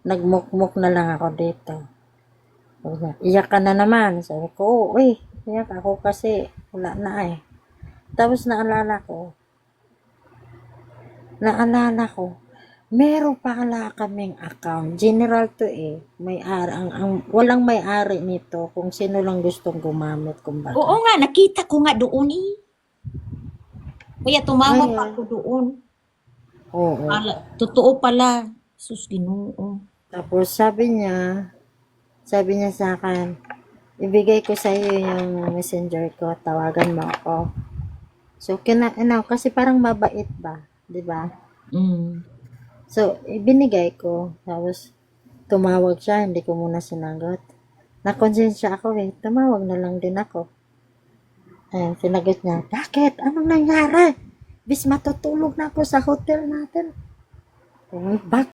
nagmukmuk na lang ako dito. Sabi niya, iyak ka na naman. Sabi ko, oo, iyak ako kasi wala na eh. Tapos naalala ko, meron pala kaming account. General to eh. Walang may-ari nito kung sino lang gustong gumamit, kumbaga. Oo nga, nakita ko nga doon eh. Kaya tumawag pa Ngayon, ako doon. oo. Totoo pala. Sus, Ginoo. Tapos sabi niya sa akin, ibigay ko sa iyo yung messenger ko, tawagan mo ako. So, kasi parang mabait ba, di ba? Mm. So, ibinigay ko. Tapos, tumawag siya, hindi ko muna sinagot. Nakonsensya ako eh, tumawag na lang din ako. Ayun, sinagot niya, bakit? Anong nangyari? Bis matutulog na ako sa hotel natin. Bakit?